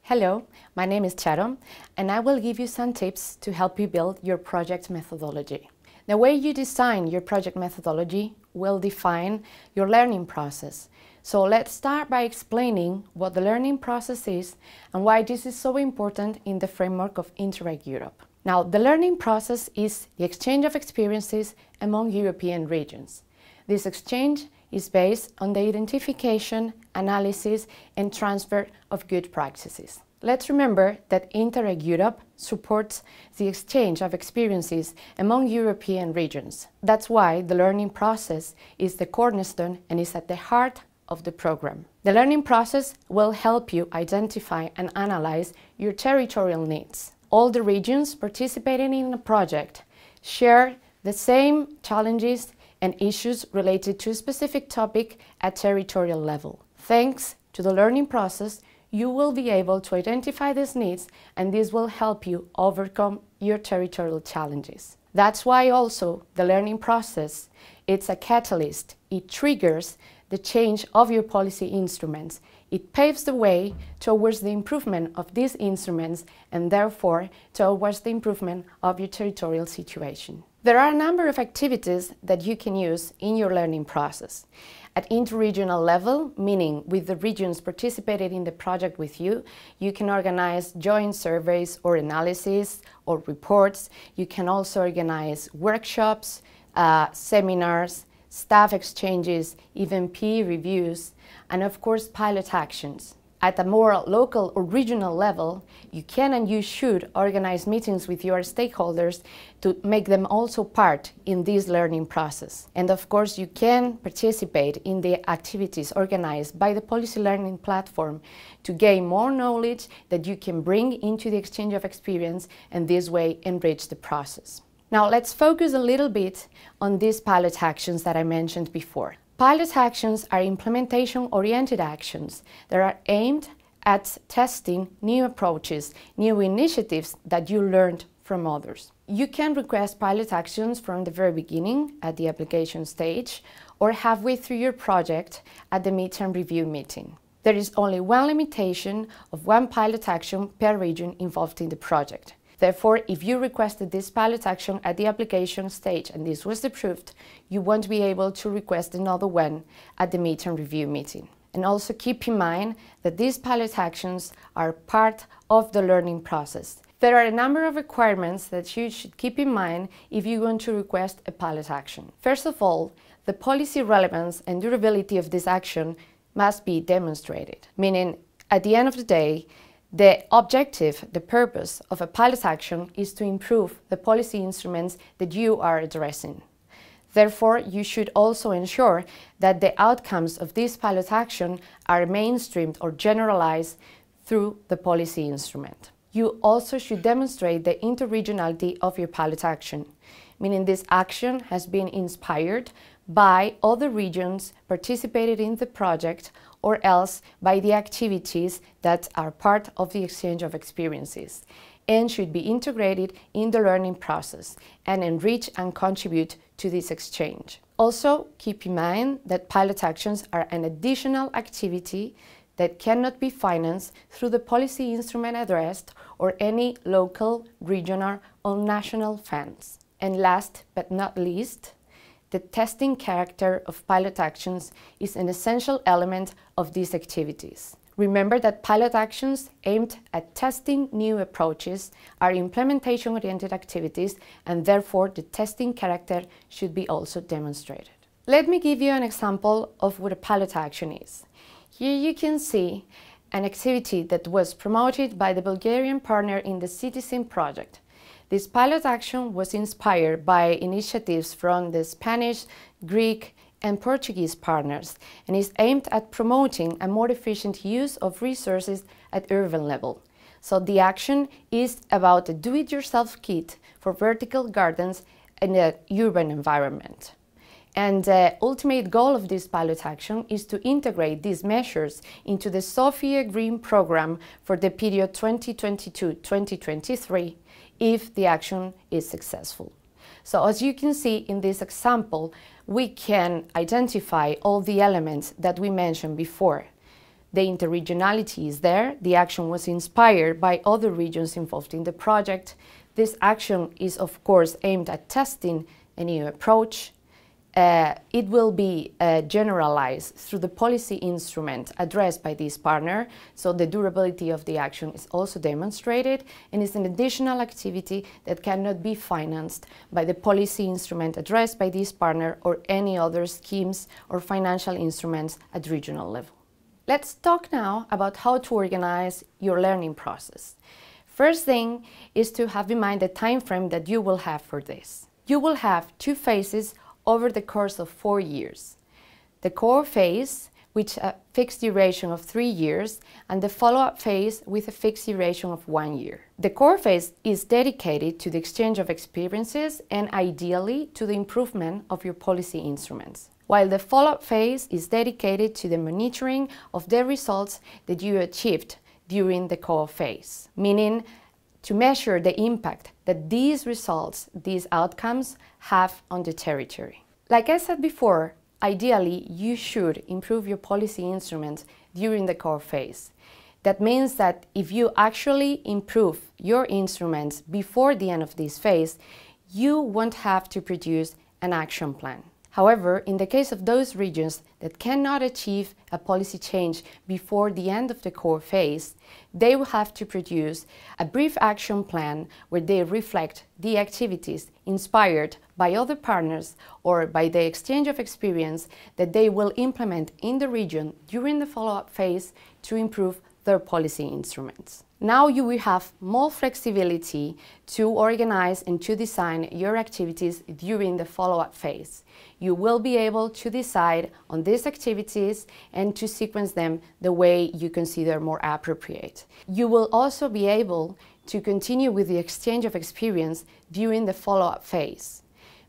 Hello, my name is Charo, and I will give you some tips to help you build your project methodology. The way you design your project methodology will define your learning process. So let's start by explaining what the learning process is and why this is so important in the framework of Interreg Europe. Now, the learning process is the exchange of experiences among European regions. This exchange is based on the identification, analysis, and transfer of good practices. Let's remember that Interreg Europe supports the exchange of experiences among European regions. That's why the learning process is the cornerstone and is at the heart of the program. The learning process will help you identify and analyze your territorial needs. All the regions participating in a project share the same challenges and issues related to a specific topic at territorial level. Thanks to the learning process, you will be able to identify these needs, and this will help you overcome your territorial challenges. That's why also the learning process, it's a catalyst. It triggers the change of your policy instruments. It paves the way towards the improvement of these instruments and therefore towards the improvement of your territorial situation. There are a number of activities that you can use in your learning process. At interregional level, meaning with the regions participating in the project with you, you can organize joint surveys or analysis or reports. You can also organize workshops, seminars, staff exchanges, even peer reviews, and of course pilot actions. At a more local or regional level, you can and you should organize meetings with your stakeholders to make them also part in this learning process. And of course, you can participate in the activities organized by the Policy Learning Platform to gain more knowledge that you can bring into the exchange of experience and this way enrich the process. Now let's focus a little bit on these pilot actions that I mentioned before. Pilot actions are implementation-oriented actions that are aimed at testing new approaches, new initiatives that you learned from others. You can request pilot actions from the very beginning at the application stage or halfway through your project at the midterm review meeting. There is only one limitation of one pilot action per region involved in the project. Therefore, if you requested this pilot action at the application stage and this was approved, you won't be able to request another one at the midterm review meeting. And also keep in mind that these pilot actions are part of the learning process. There are a number of requirements that you should keep in mind if you want to request a pilot action. First of all, the policy relevance and durability of this action must be demonstrated, meaning at the end of the day, the objective, the purpose of a pilot action is to improve the policy instruments that you are addressing. Therefore, you should also ensure that the outcomes of this pilot action are mainstreamed or generalized through the policy instrument. You also should demonstrate the interregionality of your pilot action, meaning this action has been inspired by other regions participated in the project or else by the activities that are part of the exchange of experiences and should be integrated in the learning process and enrich and contribute to this exchange. Also, keep in mind that pilot actions are an additional activity that cannot be financed through the policy instrument addressed or any local, regional or national funds. And last but not least, the testing character of pilot actions is an essential element of these activities. Remember that pilot actions aimed at testing new approaches are implementation-oriented activities, and therefore the testing character should be also demonstrated. Let me give you an example of what a pilot action is. Here you can see an activity that was promoted by the Bulgarian partner in the C.4 Project. This pilot action was inspired by initiatives from the Spanish, Greek, and Portuguese partners and is aimed at promoting a more efficient use of resources at urban level. So the action is about a do-it-yourself kit for vertical gardens in an urban environment. And the ultimate goal of this pilot action is to integrate these measures into the Sofia Green program for the period 2022-2023 if the action is successful. So as you can see in this example, we can identify all the elements that we mentioned before. The interregionality is there. The action was inspired by other regions involved in the project. This action is, of course, aimed at testing a new approach. It will be generalized through the policy instrument addressed by this partner, so the durability of the action is also demonstrated, and is an additional activity that cannot be financed by the policy instrument addressed by this partner or any other schemes or financial instruments at regional level. Let's talk now about how to organize your learning process. First thing is to have in mind the time frame that you will have for this. You will have 2 phases over the course of 4 years. The core phase, with a fixed duration of 3 years, and the follow-up phase with a fixed duration of 1 year. The core phase is dedicated to the exchange of experiences and ideally to the improvement of your policy instruments, while the follow-up phase is dedicated to the monitoring of the results that you achieved during the core phase, meaning to measure the impact that these results, these outcomes, have on the territory. Like I said before, ideally you should improve your policy instruments during the core phase. That means that if you actually improve your instruments before the end of this phase, you won't have to produce an action plan. However, in the case of those regions that cannot achieve a policy change before the end of the core phase, they will have to produce a brief action plan where they reflect the activities inspired by other partners or by the exchange of experience that they will implement in the region during the follow-up phase to improve their policy instruments. Now you will have more flexibility to organize and to design your activities during the follow-up phase. You will be able to decide on these activities and to sequence them the way you consider more appropriate. You will also be able to continue with the exchange of experience during the follow-up phase.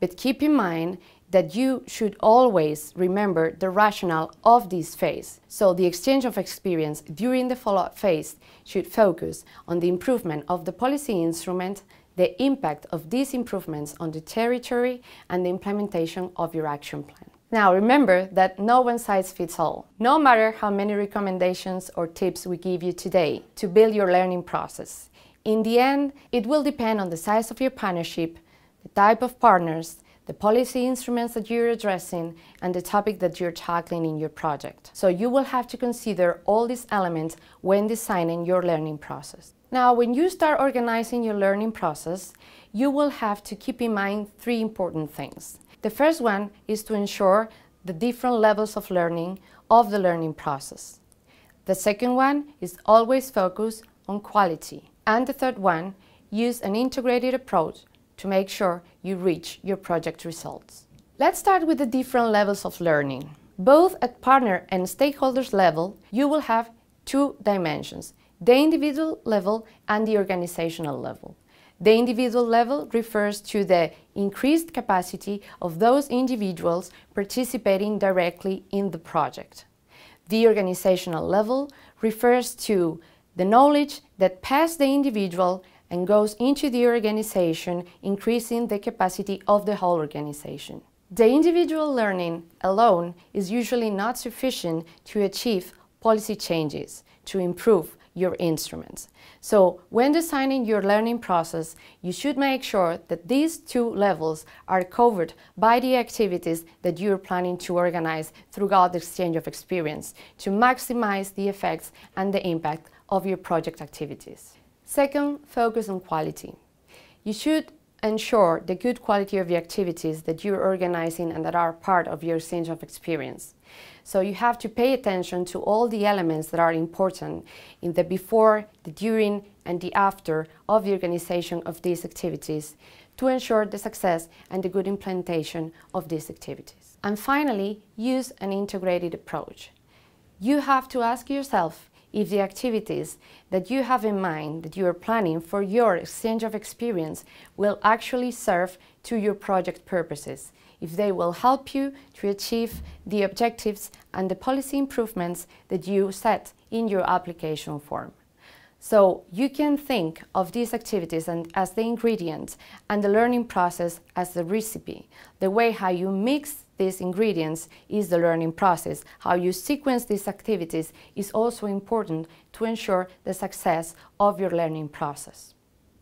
But keep in mind that you should always remember the rationale of this phase. So the exchange of experience during the follow-up phase should focus on the improvement of the policy instrument, the impact of these improvements on the territory, and the implementation of your action plan. Now remember that no one size fits all. No matter how many recommendations or tips we give you today to build your learning process, in the end, it will depend on the size of your partnership, the type of partners, the policy instruments that you're addressing, and the topic that you're tackling in your project. So you will have to consider all these elements when designing your learning process. Now, when you start organizing your learning process, you will have to keep in mind 3 important things. The first one is to ensure the different levels of learning of the learning process. The second one is always focus on quality. And the third one, use an integrated approach to make sure you reach your project results. Let's start with the different levels of learning. Both at partner and stakeholders level, you will have 2 dimensions, the individual level and the organizational level. The individual level refers to the increased capacity of those individuals participating directly in the project. The organizational level refers to the knowledge that passes the individual and goes into the organization, increasing the capacity of the whole organization. The individual learning alone is usually not sufficient to achieve policy changes, to improve your instruments. So when designing your learning process, you should make sure that these 2 levels are covered by the activities that you're planning to organize throughout the exchange of experience to maximize the effects and the impact of your project activities. Second, focus on quality. You should ensure the good quality of the activities that you're organizing and that are part of your exchange of experience. So you have to pay attention to all the elements that are important in the before, the during, and the after of the organization of these activities to ensure the success and the good implementation of these activities. And finally, use an integrated approach. You have to ask yourself if the activities that you have in mind, that you are planning for your exchange of experience, will actually serve to your project purposes, if they will help you to achieve the objectives and the policy improvements that you set in your application form. So you can think of these activities as the ingredient and the learning process as the recipe, the way how you mix these ingredients is the learning process. How you sequence these activities is also important to ensure the success of your learning process.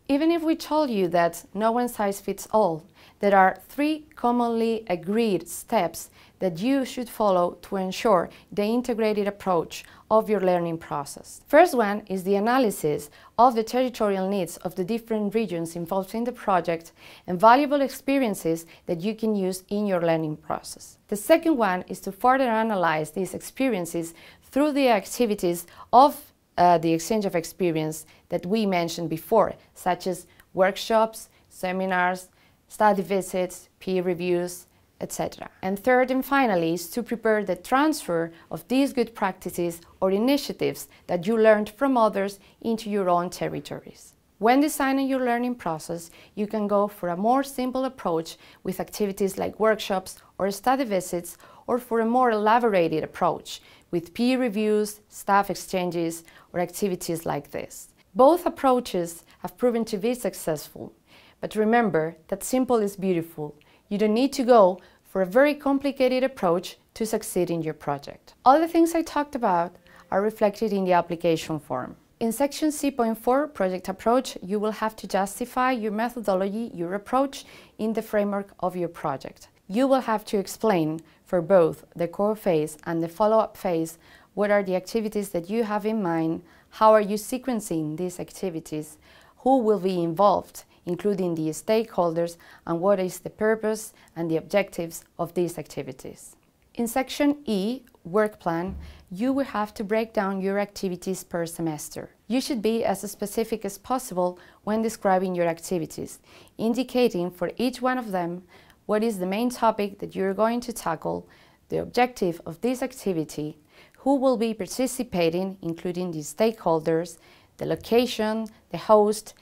Even if we told you that no one size fits all, there are 3 commonly agreed steps that you should follow to ensure the integrated approach of your learning process. First one is the analysis of the territorial needs of the different regions involved in the project and valuable experiences that you can use in your learning process. The second one is to further analyze these experiences through the activities of the exchange of experience that we mentioned before, such as workshops, seminars, study visits, peer reviews, etc. And third and finally is to prepare the transfer of these good practices or initiatives that you learned from others into your own territories. When designing your learning process, you can go for a more simple approach with activities like workshops or study visits, or for a more elaborated approach with peer reviews, staff exchanges, or activities like this. Both approaches have proven to be successful, but remember that simple is beautiful. You don't need to go for a very complicated approach to succeed in your project. All the things I talked about are reflected in the application form. In section C.4 Project Approach, you will have to justify your methodology, your approach in the framework of your project. You will have to explain for both the core phase and the follow-up phase what are the activities that you have in mind, how are you sequencing these activities, who will be involved, including the stakeholders, and what is the purpose and the objectives of these activities. In section E, Work Plan, you will have to break down your activities per semester. You should be as specific as possible when describing your activities, indicating for each one of them what is the main topic that you're going to tackle, the objective of this activity, who will be participating, including the stakeholders, the location, the host.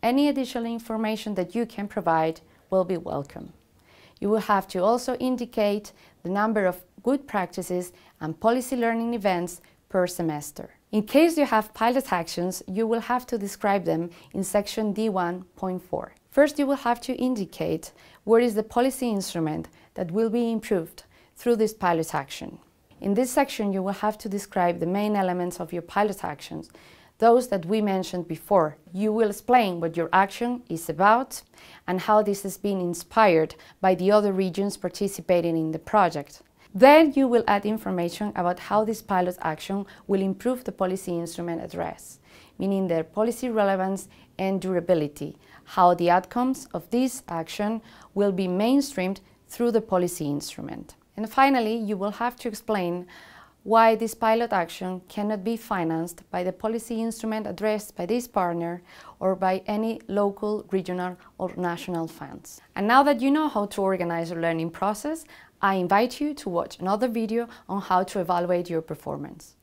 Any additional information that you can provide will be welcome. You will have to also indicate the number of good practices and policy learning events per semester. In case you have pilot actions, you will have to describe them in section D1.4. First, you will have to indicate what is the policy instrument that will be improved through this pilot action. In this section, you will have to describe the main elements of your pilot actions, those that we mentioned before. You will explain what your action is about and how this has been inspired by the other regions participating in the project. Then you will add information about how this pilot action will improve the policy instrument address, meaning their policy relevance and durability, how the outcomes of this action will be mainstreamed through the policy instrument. And finally, you will have to explain why this pilot action cannot be financed by the policy instrument addressed by this partner or by any local, regional or national funds. And now that you know how to organize your learning process, I invite you to watch another video on how to evaluate your performance.